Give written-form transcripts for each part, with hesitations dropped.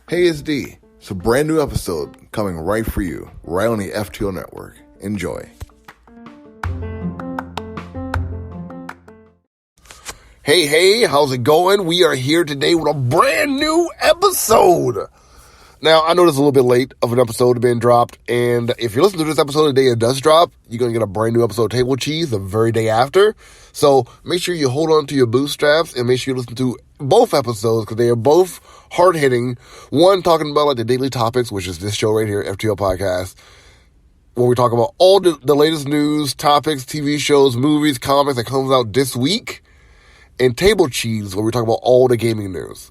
Hey, it's D. It's a brand new episode coming right for you, right on the FTO network. Enjoy. Hey, how's it going? We are here today with a brand new episode. Now, I know this is a little bit late of an episode being dropped, and if you listen to this episode the day it does drop, you're going to get a brand new episode of Table Cheese the very day after. So make sure you hold on to your bootstraps and make sure you listen to both episodes because they are both hard-hitting. One talking about like the daily topics, which is this show right here, FTO Podcast, where we talk about all the latest news, topics, TV shows, movies, comics that comes out this week, and Table Cheese, where we talk about all the gaming news.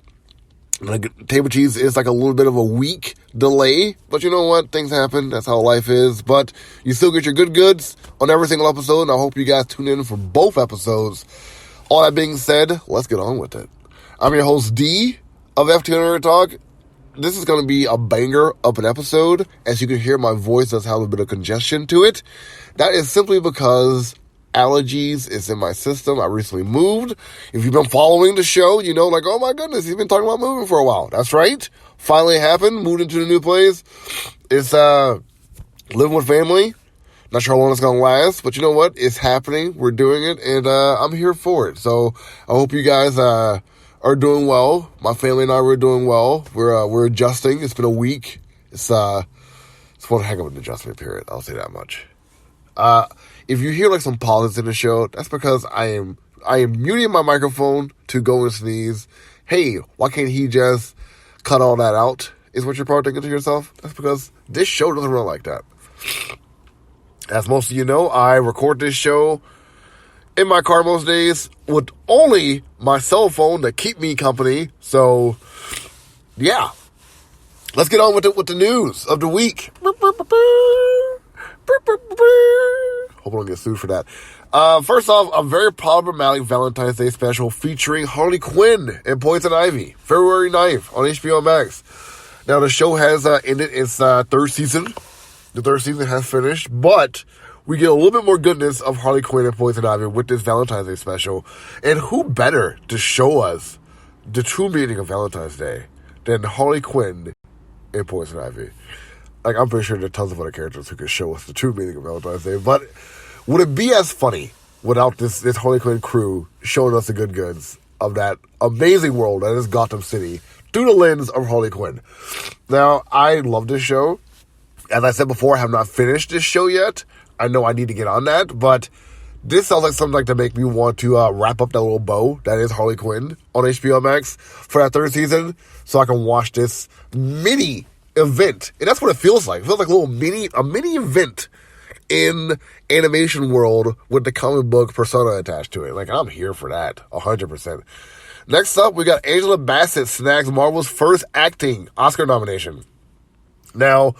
Like, Table Cheese is like a little bit of a week delay, but you know what? Things happen. That's how life is. But you still get your good goods on every single episode, and I hope you guys tune in for both episodes. All that being said, let's get on with it. I'm your host, D, of FTO Nerd-Talk. This is going to be a banger of an episode. As you can hear, my voice does have a bit of congestion to it. That is simply because allergies is in my system. I recently moved. If you've been following the show, you know, like, oh my goodness, he's been talking about moving for a while. That's right. Finally happened. Moved into the new place. It's living with family. Not sure how long it's going to last, but you know what? It's happening. We're doing it, and I'm here for it. So I hope you guys are doing well. My family and I were doing well. We're adjusting. It's been a week. It's one heck of an adjustment period. I'll say that much. If you hear like some pauses in the show, that's because I am muting my microphone to go and sneeze. Hey, why can't he just cut all that out? Is what you're probably thinking to yourself. That's because this show doesn't run like that. As most of you know, I record this show in my car most days with only my cell phone to keep me company. So, yeah. Let's get on with the news of the week. Hope I don't get sued for that. First off, a very problematic Valentine's Day special featuring Harley Quinn and Poison Ivy, February 9th on HBO Max. Now, the show has ended its third season. The third season has finished, but we get a little bit more goodness of Harley Quinn and Poison Ivy with this Valentine's Day special. And who better to show us the true meaning of Valentine's Day than Harley Quinn and Poison Ivy? Like, I'm pretty sure there are tons of other characters who could show us the true meaning of Valentine's Day, but would it be as funny without this Harley Quinn crew showing us the good goods of that amazing world that is Gotham City through the lens of Harley Quinn? Now, I love this show. As I said before, I have not finished this show yet. I know I need to get on that, but this sounds like something like to make me want to wrap up that little bow that is Harley Quinn on HBO Max for that third season so I can watch this mini event. And that's what it feels like. It feels like a mini event in animation world with the comic book persona attached to it. Like, I'm here for that 100%. Next up, we got Angela Bassett snags Marvel's first acting Oscar nomination. Now,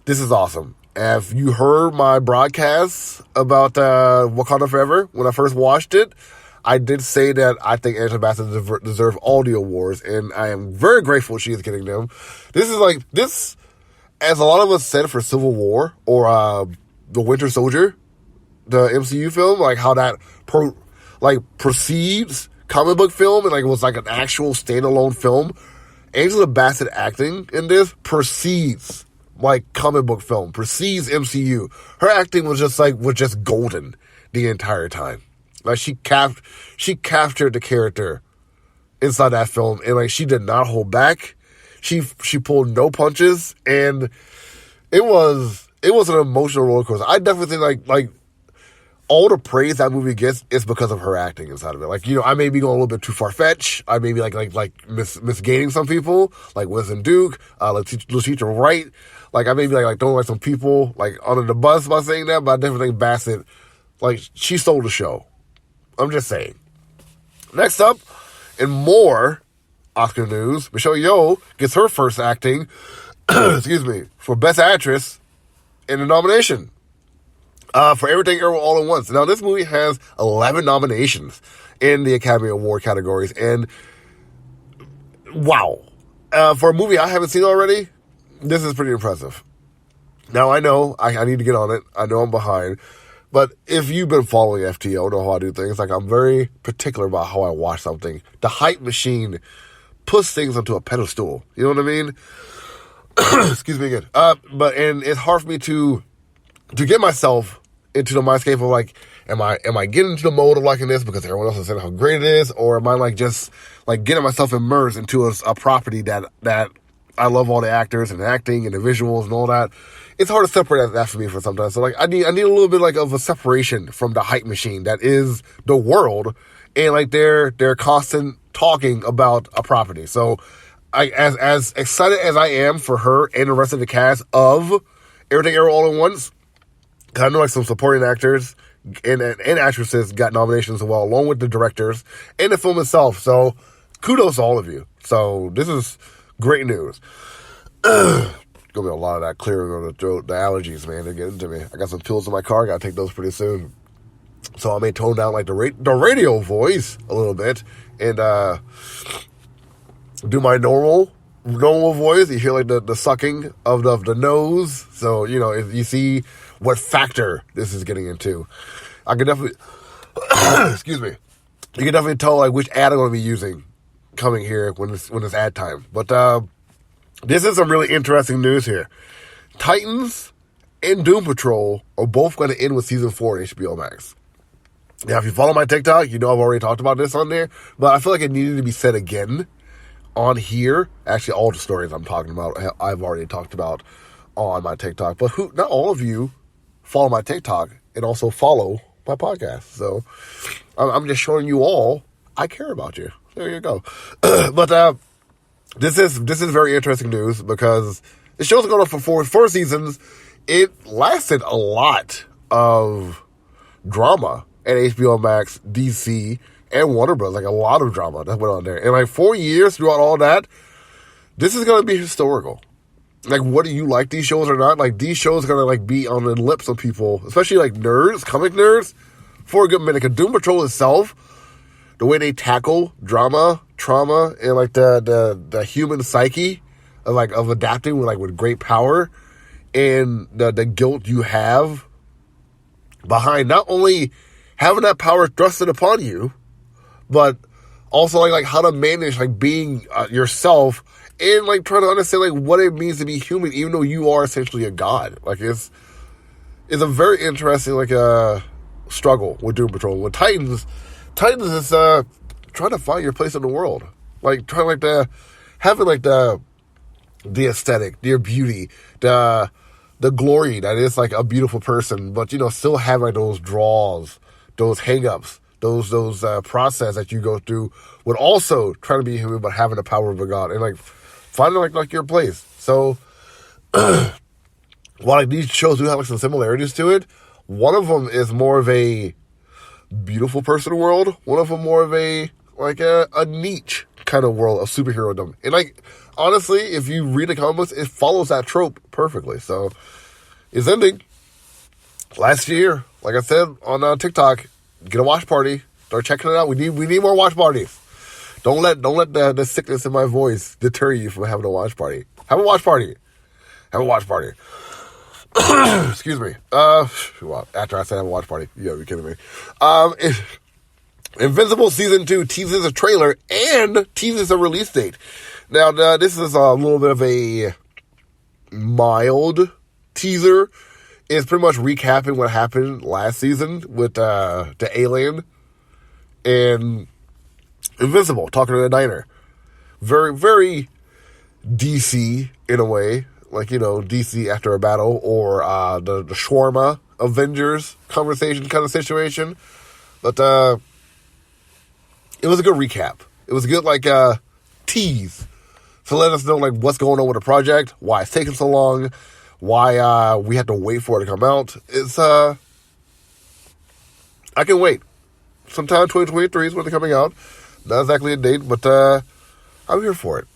this is awesome. Have you heard my broadcast about Wakanda Forever when I first watched it? I did say that I think Angela Bassett deserves all the awards, and I am very grateful she is getting them. This, as a lot of us said for Civil War or The Winter Soldier, the MCU film, like how that precedes comic book film and like it was like an actual standalone film. Angela Bassett acting in this precedes like comic book film, precedes MCU. Her acting was just golden the entire time. Like, she captured the character inside that film, and like she did not hold back. She pulled no punches, and it was an emotional roller coaster. I definitely think like all the praise that movie gets is because of her acting inside of it. Like, you know, I may be going a little bit too far-fetched. I may be like misgaining some people, like Winston Duke, Letitia Wright. Like, I may be like throwing like some people like under the bus by saying that, but I definitely think Bassett, like, she stole the show. I'm just saying. Next up, in more Oscar news, Michelle Yeoh gets her first acting, for Best Actress in the nomination for Everything Everywhere All at Once. Now, this movie has 11 nominations in the Academy Award categories, and wow. For a movie I haven't seen already, this is pretty impressive. Now, I know I need to get on it. I know I'm behind. But if you've been following FTO, know how I do things. Like, I'm very particular about how I watch something. The hype machine push things onto a pedestal. You know what I mean? Excuse me again. And it's hard for me to get myself into the mindscape of like, am I getting into the mode of liking this because everyone else is saying how great it is, or am I like just like getting myself immersed into a property that I love all the actors and the acting and the visuals and all that. It's hard to separate that for me for sometimes. So like I need a little bit like of a separation from the hype machine that is the world and like their constant talking about a property. So as excited as I am for her and the rest of the cast of Everything Everywhere All at Once, because I know like some supporting actors and actresses got nominations as well, along with the directors and the film itself. So kudos to all of you. So this is great news. Gonna be a lot of that clearing on the throat. The allergies, man, they're getting to me. I got some pills in my car. Gotta take those pretty soon. So I may tone down like the radio voice a little bit and do my normal voice. You hear like the sucking of the nose. So if you see what factor this is getting into, I can definitely excuse me. You can definitely tell like which ad I'm gonna be using coming here when it's ad time. But this is some really interesting news here. Titans and Doom Patrol are both going to end with season 4 on HBO Max. Now, if you follow my TikTok, you know I've already talked about this on there, but I feel like it needed to be said again on here. Actually, all the stories I'm talking about, I've already talked about on my TikTok. But not all of you follow my TikTok and also follow my podcast. So I'm just showing you all I care about you. There you go. But this is very interesting news because the show's going on for four seasons. It lasted a lot of drama at HBO Max, DC, and Warner Bros. Like a lot of drama that went on there. And like 4 years throughout all that, this is going to be historical. Like, whether you like these shows or not, like these shows are going to like be on the lips of people, especially like nerds, comic nerds, for a good minute. Because Doom Patrol itself, the way they tackle drama, trauma, and like the human psyche of adapting with great power, and the guilt you have behind not only having that power thrusted upon you, but also like how to manage like being yourself and like trying to understand like what it means to be human, even though you are essentially a god. Like it's a very interesting like struggle with Doom Patrol. With Titans is trying to find your place in the world, like trying like to having like the aesthetic, your beauty, the glory that is like a beautiful person, but still have like those draws, those hang-ups, those process that you go through, with also trying to be human but having the power of a god and like finding like your place. So while like these shows do have like some similarities to it, one of them is more of a beautiful person world, one of them more of a niche kind of world of superhero-dom. And like honestly, if you read the comics, it follows that trope perfectly. So it's ending last year. Like I said on TikTok, get a watch party. Start checking it out. We need more watch parties. Don't let the sickness in my voice deter you from having a watch party. Have a watch party. Have a watch party. Excuse me. Well, after I said have a watch party, you gotta be kidding me. Invincible Season 2 teases a trailer and teases a release date. Now, this is a little bit of a mild teaser. It's pretty much recapping what happened last season with the alien and Invincible talking to the diner. Very, very DC in a way. Like, DC after a battle, or the shawarma Avengers conversation kind of situation. But it was a good recap. It was a good tease to let us know what's going on with the project, why it's taking so long, why we had to wait for it to come out. It's I can wait. Sometime 2023 is when they're coming out. Not exactly a date, but I'm here for it.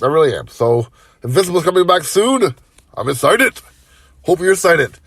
I really am. So Invincible's coming back soon. I'm excited. Hope you're excited.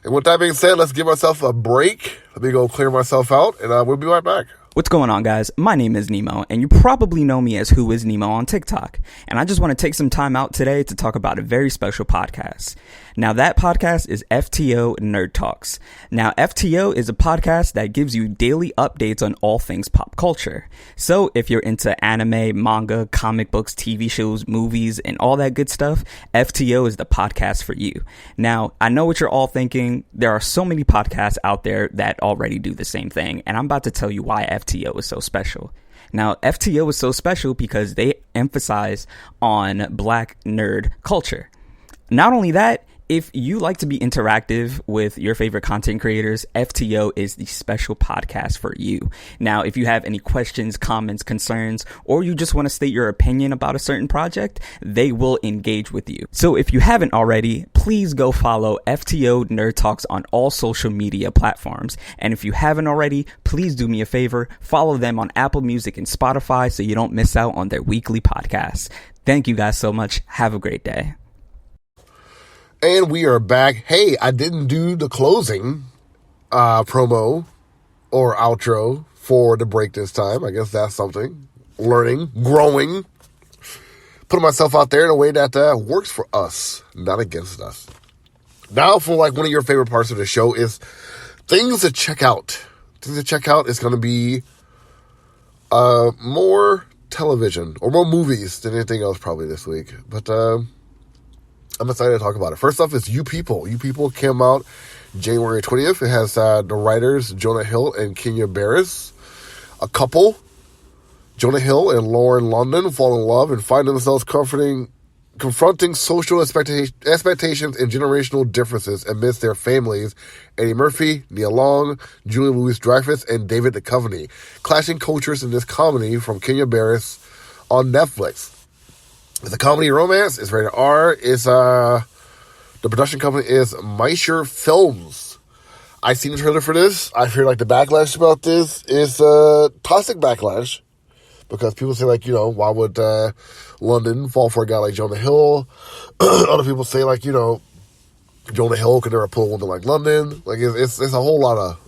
And with that being said, let's give ourselves a break. Let me go clear myself out, and we'll be right back. What's going on, guys? My name is Nemo, and you probably know me as Who is Nemo on TikTok. And I just want to take some time out today to talk about a very special podcast. Now, that podcast is FTO Nerd-Talks. Now, FTO is a podcast that gives you daily updates on all things pop culture. So, if you're into anime, manga, comic books, TV shows, movies, and all that good stuff, FTO is the podcast for you. Now, I know what you're all thinking. There are so many podcasts out there that already do the same thing, and I'm about to tell you why FTO is so special. Now, FTO is so special because they emphasize on Black nerd culture. Not only that, if you like to be interactive with your favorite content creators, FTO is the special podcast for you. Now, if you have any questions, comments, concerns, or you just want to state your opinion about a certain project, they will engage with you. So if you haven't already, please go follow FTO Nerd Talks on all social media platforms. And if you haven't already, please do me a favor, follow them on Apple Music and Spotify so you don't miss out on their weekly podcasts. Thank you guys so much. Have a great day. And we are back. Hey, I didn't do the closing promo or outro for the break this time. I guess that's something. Learning, growing, putting myself out there in a way that works for us, not against us. Now for like one of your favorite parts of the show is things to check out. Things to check out is going to be more television or more movies than anything else probably this week. But I'm excited to talk about it. First off is You People. You People came out January 20th. It has the writers Jonah Hill and Kenya Barris. A couple, Jonah Hill and Lauren London, fall in love and find themselves confronting social expectations and generational differences amidst their families. Eddie Murphy, Nia Long, Julia Louis-Dreyfus, and David Duchovny. Clashing cultures in this comedy from Kenya Barris on Netflix. It's a comedy romance. It's rated R. It's the production company is Meisher Films. I seen the trailer for this. I feel like the backlash about this is toxic backlash because people say like, why would London fall for a guy like Jonah Hill? Other people say like, Jonah Hill could never pull a woman like London. Like it's a whole lot of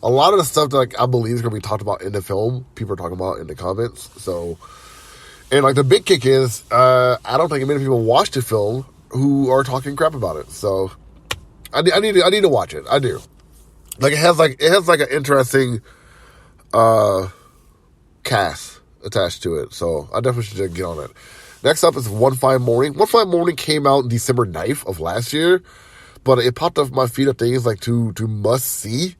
the stuff that like I believe is going to be talked about in the film. People are talking about in the comments. So. And, like, the big kick is, I don't think many people watched the film who are talking crap about it. So, I need to watch it. I do. Like, it has an interesting, cast attached to it. So, I definitely should get on it. Next up is One Fine Morning. One Fine Morning came out December 9th of last year. But it popped up my feed of things, like, to must see.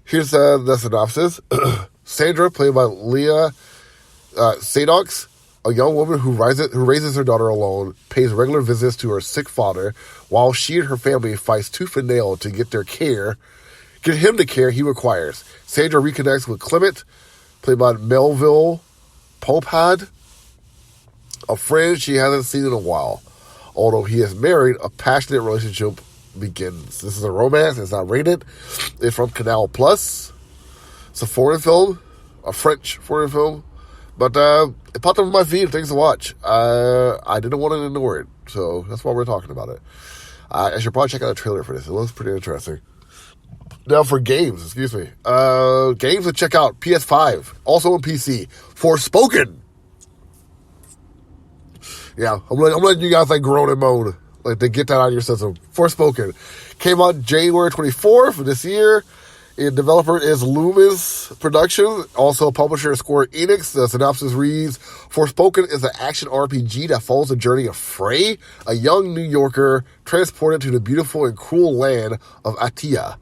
Here's the synopsis. Sandra, played by Leah Sadox, a young woman who raises her daughter alone, pays regular visits to her sick father, while she and her family fights tooth and nail to get him the care he requires. Sandra reconnects with Clement, played by Melville Popad, a friend she hasn't seen in a while. Although he is married, a passionate relationship begins. This is a romance. It's not rated. It's from Canal Plus. It's a foreign film, a French foreign film. But it popped up on my feed of things to watch. I didn't want to ignore it, so that's why we're talking about it. I should probably check out a trailer for this. It looks pretty interesting. Now for games, excuse me. Games to check out. PS5, also on PC. Forspoken. Yeah, I'm letting you guys like groan and moan. Like, to get that out of your system. Forspoken. Came out January 24th of this year. The developer is Loomis Productions, also publisher Square Enix. The synopsis reads, Forspoken is an action RPG that follows the journey of Frey, a young New Yorker transported to the beautiful and cruel land of Atia.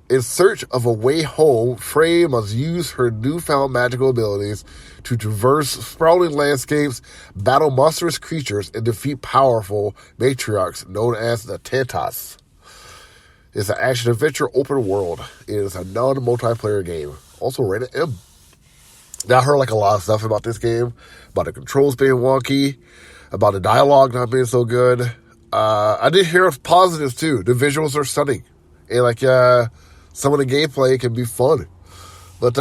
In search of a way home, Frey must use her newfound magical abilities to traverse sprawling landscapes, battle monstrous creatures, and defeat powerful matriarchs known as the Tantas. It's an action-adventure open world. It is a non-multiplayer game. Also rated M. Now, I heard like a lot of stuff about this game. About the controls being wonky. About the dialogue not being so good. I did hear positives too. The visuals are stunning. And like some of the gameplay can be fun. But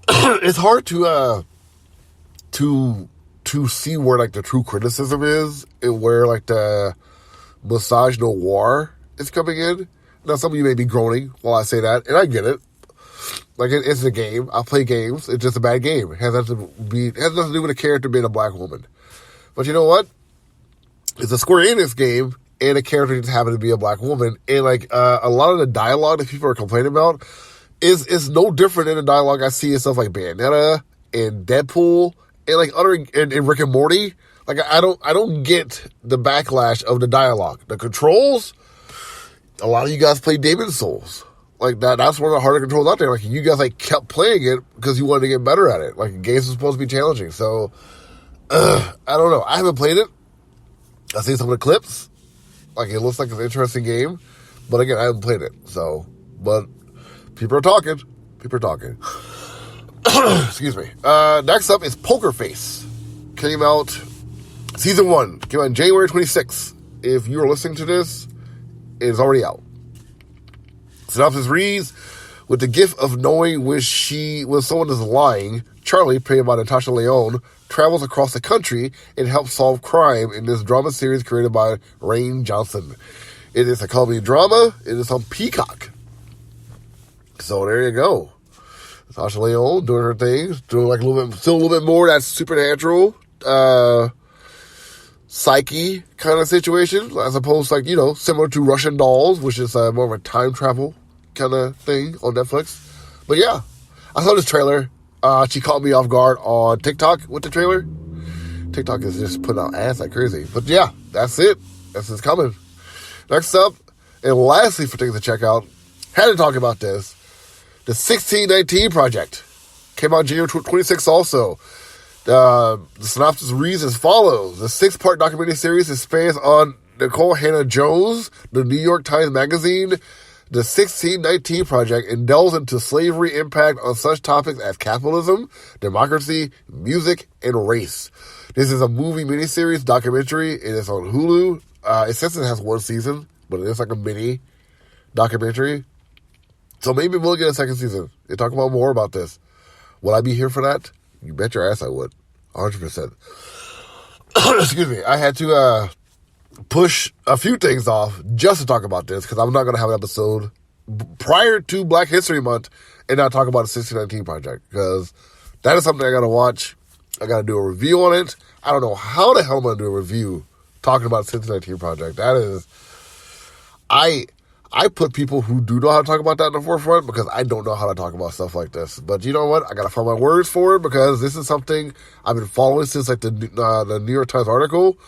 it's hard to see where like the true criticism is. And where like the massage noir is coming in. Now, some of you may be groaning while I say that, and I get it. Like, it's a game. I play games. It's just a bad game. It has nothing to do with a character being a black woman. But you know what? It's a Square Enix game, and a character just happened to be a black woman. And, like, a lot of the dialogue that people are complaining about is no different than the dialogue I see in stuff like Bayonetta and Deadpool and, like, and Rick and Morty. Like, I don't get the backlash of the dialogue. The controls, a lot of you guys play Demon's Souls. Like, that's one of the harder controls out there. Like, you guys, like, kept playing it because you wanted to get better at it. Like, games are supposed to be challenging. So, I don't know. I haven't played it. I've seen some of the clips. Like, it looks like an interesting game. But, again, I haven't played it. So, but people are talking. Excuse me. Next up is Poker Face. Came out, Season 1. Came out on January 26th. If you are listening to this, it is already out. Synopsis reads, with the gift of knowing when someone is lying, Charlie, played by Natasha Lyonne, travels across the country and helps solve crime in this drama series created by Rain Johnson. It is a comedy drama. It is on Peacock. So there you go. Natasha Lyonne doing her things, doing like a little bit more of that supernatural, psyche kind of situation, as opposed to, like, you know, similar to Russian Dolls, which is more of a time travel kind of thing on Netflix. But yeah, I saw this trailer. She caught me off guard on TikTok with the trailer. TikTok is just putting out ads like crazy. But yeah, that's it. This is coming. Next up, and lastly for things to check out, had to talk about this. The 1619 Project came out January 26th also. The synopsis reads as follows. The 6-part documentary series expands on Nicole Hannah-Jones, the New York Times Magazine, the 1619 Project, and delves into slavery impact on such topics as capitalism, democracy, music, and race. This is a movie miniseries documentary. It is on Hulu. It says it has 1 season, but it is like a mini documentary. So maybe we'll get a 2nd season and talk about more about this. Will I be here for that? You bet your ass I would. 100%. Excuse me. I had to push a few things off just to talk about this because I'm not going to have an episode prior to Black History Month and not talk about the 1619 Project because that is something I got to watch. I got to do a review on it. I don't know how the hell I'm going to do a review talking about the 1619 Project. That is... I put people who do know how to talk about that in the forefront because I don't know how to talk about stuff like this. But you know what? I got to find my words for it because this is something I've been following since like the New York Times article.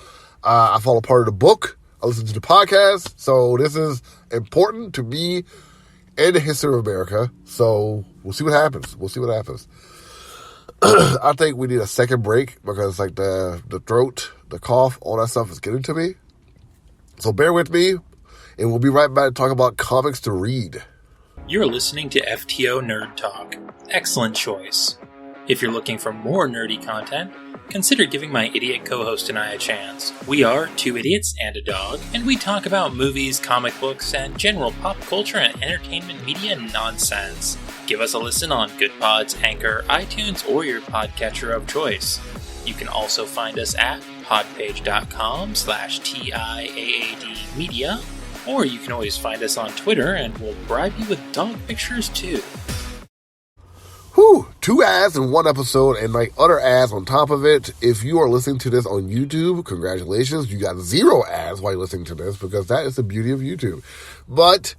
I follow part of the book. I listen to the podcast. So this is important to me and the history of America. So we'll see what happens. I think we need a second break because like the throat, the cough, all that stuff is getting to me. So bear with me. And we'll be right back to talk about comics to read. You're listening to FTO Nerd Talk. Excellent choice. If you're looking for more nerdy content, consider giving my idiot co-host and I a chance. We are 2 idiots and a dog, and we talk about movies, comic books, and general pop culture and entertainment media nonsense. Give us a listen on Good Pods, Anchor, iTunes, or your podcatcher of choice. You can also find us at podpage.com/TIAAD media. Or you can always find us on Twitter, and we'll bribe you with dog pictures, too. Whew, 2 ads in 1 episode, and like other ads on top of it. If you are listening to this on YouTube, congratulations. You got 0 ads while you're listening to this, because that is the beauty of YouTube. But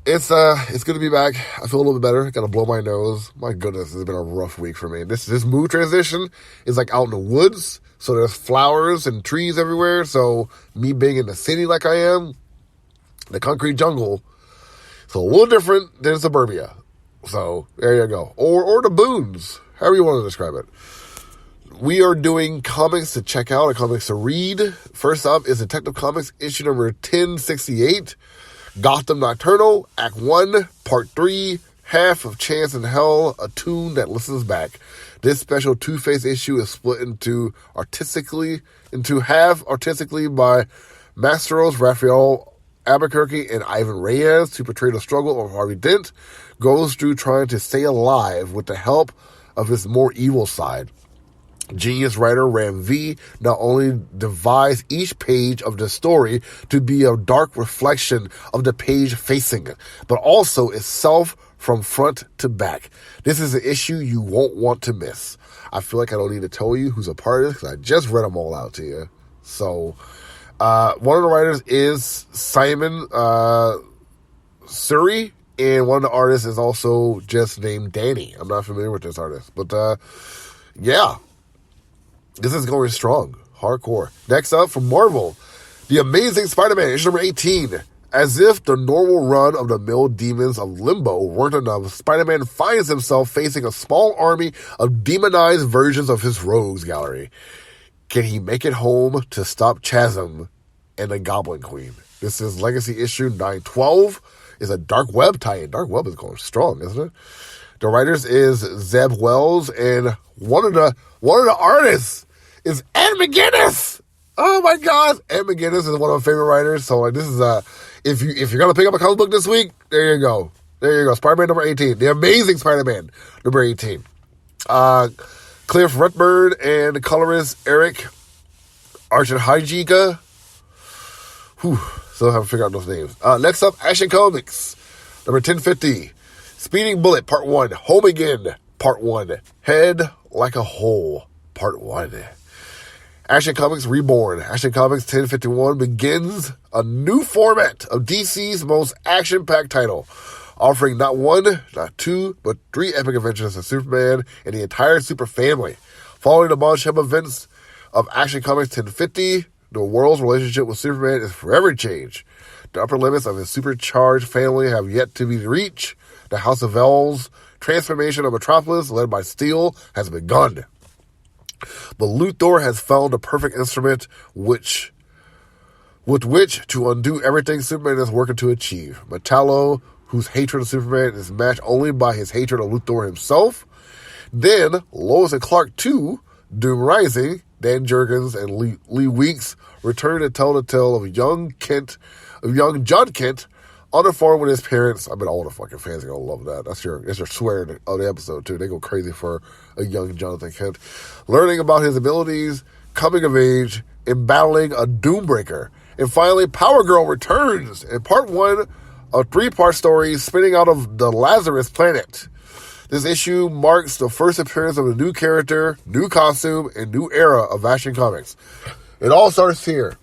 it's good to be back. I feel a little bit better. Got to blow my nose. My goodness, it's been a rough week for me. This mood transition is like out in the woods, so there's flowers and trees everywhere. So me being in the city like I am, the concrete jungle, it's a little different than suburbia. So there you go. Or the boons, however you want to describe it. We are doing comics to check out and comics to read. First up is Detective Comics issue number 1068, Gotham Nocturnal, Act 1, Part 3, Half of Chance in Hell, A Tune That Listens Back. This special Two-Face issue is split into half artistically by Masteros, Raphael Albuquerque, and Ivan Reyes to portray the struggle of Harvey Dent goes through trying to stay alive with the help of his more evil side. Genius writer Ram V not only devised each page of the story to be a dark reflection of the page facing it, but also itself from front to back. This is an issue you won't want to miss. I feel like I don't need to tell you who's a part of this because I just read them all out to you. So, one of the writers is Simon Surrey, and one of the artists is also just named Danny. I'm not familiar with this artist, but yeah, this is going strong, hardcore. Next up from Marvel, The Amazing Spider-Man, issue number 18. As if the normal run-of-the-mill demons of Limbo weren't enough, Spider-Man finds himself facing a small army of demonized versions of his rogues gallery. Can he make it home to stop Chasm and the Goblin Queen? This is Legacy issue 912. It's a Dark Web tie-in. Dark Web is going strong, isn't it? The writers is Zeb Wells, and one of the artists is Ed McGuinness. Oh my God, Ed McGuinness is one of my favorite writers. So like, this is if you're gonna pick up a comic book this week, there you go. Spider-Man number 18, The Amazing Spider-Man number 18. Cliff Redbird and colorist Eric Archihajika. Still haven't figured out those names. Next up, Action Comics number 1050. Speeding Bullet Part 1. Home Again Part 1. Head Like a Hole Part 1. Action Comics Reborn. Action Comics 1051 begins a new format of DC's most action-packed title, offering not one, not two, but three epic adventures of Superman and the entire Super family. Following the bombshell events of Action Comics 1050, the world's relationship with Superman is forever changed. The upper limits of his supercharged family have yet to be reached. The House of L's transformation of Metropolis, led by Steel, has begun. But Luthor has found the perfect instrument with which to undo everything Superman is working to achieve. Metallo, whose hatred of Superman is matched only by his hatred of Luthor himself. Then, Lois and Clark 2, Doom Rising, Dan Jurgens and Lee Weeks return to tell the tale of young John Kent on the farm with his parents. I bet all the fucking fans are gonna love that. That's your swear of the episode too. They go crazy for a young Jonathan Kent, learning about his abilities, coming of age, and battling a Doombreaker. And finally, Power Girl returns in part 1 of 3-part story spinning out of the Lazarus planet. This issue marks the first appearance of a new character, new costume, and new era of Action Comics. It all starts here.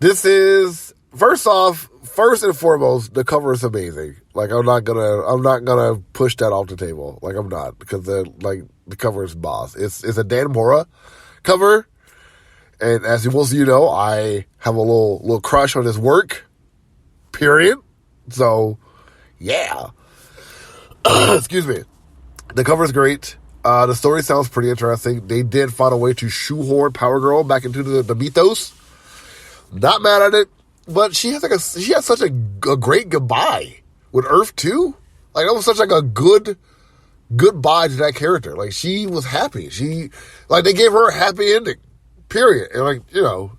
This is, first and foremost, the cover is amazing. Like, I'm not gonna push that off the table. Like, I'm not, because the cover is boss. It's a Dan Mora cover, and as most of you know, I have a little crush on his work. Period. So, yeah. Excuse me. The cover is great. The story sounds pretty interesting. They did find a way to shoehorn Power Girl back into the mythos. Not mad at it, but she has such a great goodbye with Earth 2. Like, that was such like a goodbye to that character. Like, she was happy. They gave her a happy ending. Period. And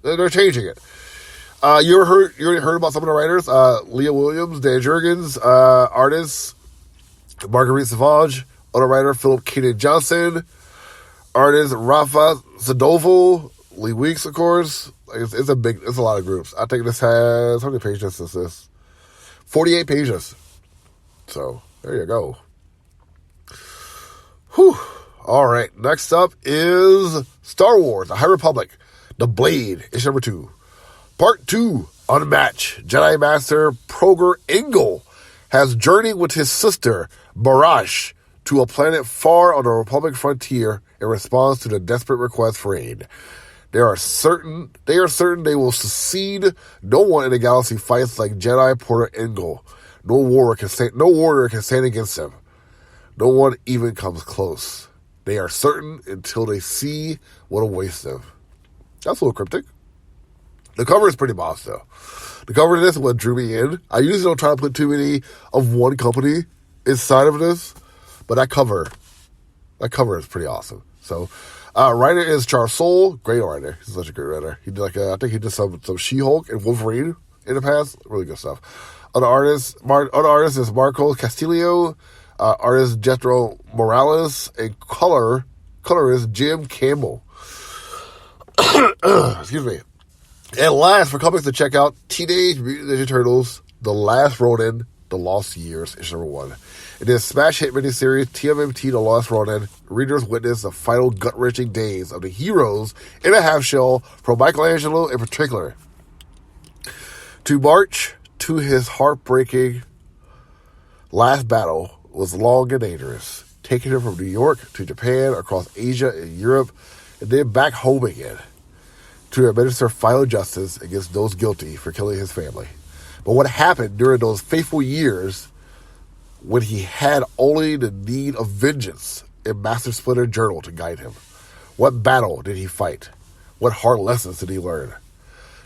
they're changing it. You already heard about some of the writers. Leah Williams, Dan Jurgens, artists Marguerite Savage, other writer Philip Keenan Johnson, artist Rafa Zadovo, Lee Weeks, of course. It's a lot of groups. I think this has, how many pages is this? 48 pages. So, there you go. Whew. All right, next up is Star Wars, The High Republic, The Blade, issue number 2. Part 2, Unmatched. Jedi Master Proger Engel has journeyed with his sister, Barash, to a planet far on the Republic frontier in response to the desperate request for aid. They are certain they will succeed. No one in the galaxy fights like Jedi Porter Engel. No warrior can stand against him. No one even comes close. They are certain until they see what awaits them. That's a little cryptic. The cover is pretty boss, though. The cover of this is what drew me in. I usually don't try to put too many of one company inside of this, but that cover is pretty awesome. So, writer is Charles Soule, great writer. He's such a great writer. He did I think he did some She-Hulk and Wolverine in the past. Really good stuff. Other artist is Marco Castillo, artist Jethro Morales, and colorist Jim Campbell. Excuse me. And last, for comics to check out, Teenage Mutant Ninja Turtles, The Last Ronin, The Lost Years, issue number 1. In this smash hit miniseries, TMNT The Lost Ronin, readers witness the final gut-wrenching days of the heroes in a half-shell from Michelangelo in particular. To march to his heartbreaking last battle was long and dangerous, taking him from New York to Japan, across Asia and Europe, and then back home again to administer final justice against those guilty for killing his family. But what happened during those fateful years when he had only the need of vengeance in Master Splinter Journal to guide him? What battle did he fight? What hard lessons did he learn?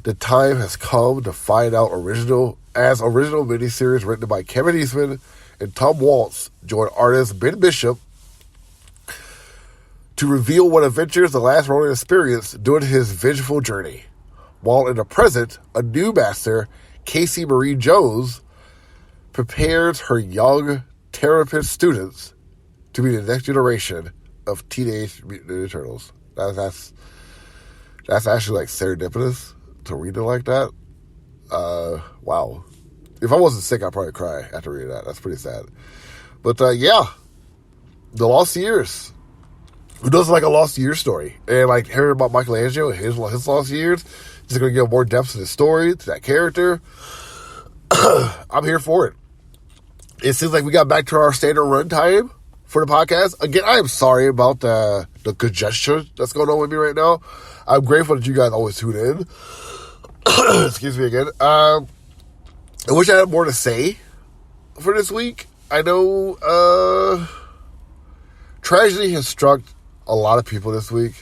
The time has come to find out original miniseries written by Kevin Eastman and Tom Waltz join artist Ben Bishop to reveal what adventures the last Ronin experienced during his vengeful journey. While in the present, a new master, Casey Marie Jones, prepares her young therapist students to be the next generation of Teenage Mutant Ninja Turtles. That's actually like serendipitous to read it like that. Wow. If I wasn't sick, I'd probably cry after reading that. That's pretty sad. But yeah, The Lost Years. Who doesn't like a Lost Years story? And like hearing about Michelangelo and his Lost Years, just going to give more depth to the story, to that character. I'm here for it. It seems like we got back to our standard run time for the podcast. Again, I am sorry about the congestion that's going on with me right now. I'm grateful that you guys always tune in. Excuse me again. I wish I had more to say for this week. I know tragedy has struck a lot of people this week,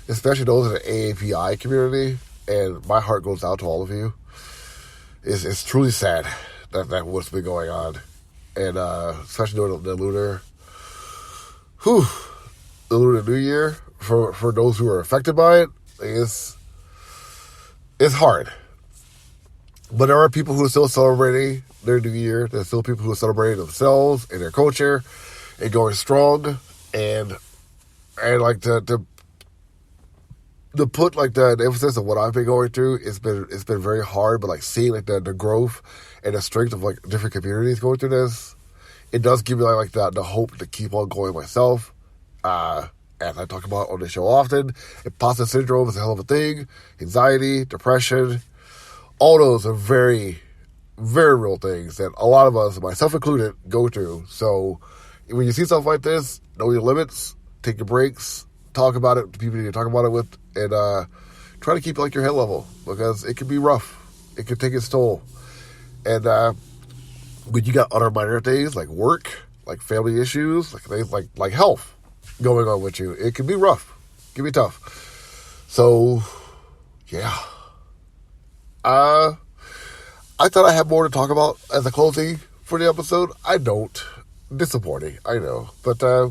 especially those in the AAPI community, and my heart goes out to all of you. It's truly sad that what's been going on, and especially during the Lunar New Year, for those who are affected by it, it's hard. But there are people who are still celebrating their New Year. There's still people who are celebrating themselves and their culture and going strong, and like to put like the emphasis of what I've been going through. It's been very hard, but like seeing like the growth and the strength of like different communities going through this, it does give me like the hope to keep on going myself. As I talk about on the show often, imposter syndrome is a hell of a thing. Anxiety, depression, all those are very, very real things that a lot of us, myself included, go through. So when you see stuff like this, know your limits, take your breaks, talk about it to people you talk about it with, and try to keep like your head level, because it can be rough. It can take its toll. And when you got other minor things like work, like family issues, like things like health going on with you, it can be rough. It can be tough. So, yeah. I thought I had more to talk about as a closing for the episode. I don't. Disappointing, I know. But I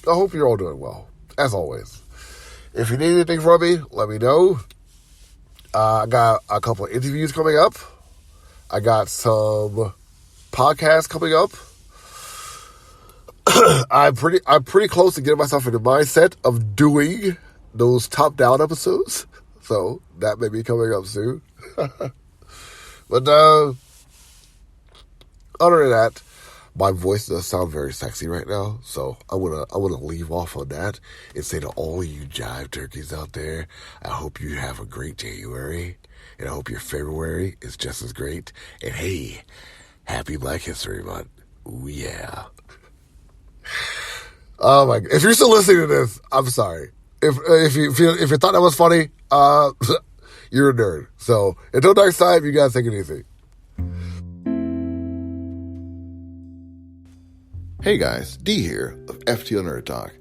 hope you're all doing well, as always. If you need anything from me, let me know. I got a couple of interviews coming up. I got some podcasts coming up. I'm pretty close to getting myself in the mindset of doing those top-down episodes. So that may be coming up soon. But other than that, my voice does sound very sexy right now, so I wanna leave off on that and say to all you jive turkeys out there, I hope you have a great January, and I hope your February is just as great. And hey, happy Black History Month. Ooh, yeah. Oh my! If you're still listening to this, I'm sorry. If you thought that was funny, you're a nerd. So until next time, you guys take it easy. Hey guys, D here of FTO Nerd-Talk.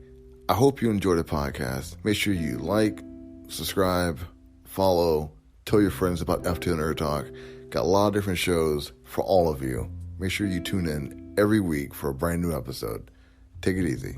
I hope you enjoyed the podcast. Make sure you like, subscribe, follow, tell your friends about FTO Nerd-Talk. Got a lot of different shows for all of you. Make sure you tune in every week for a brand new episode. Take it easy.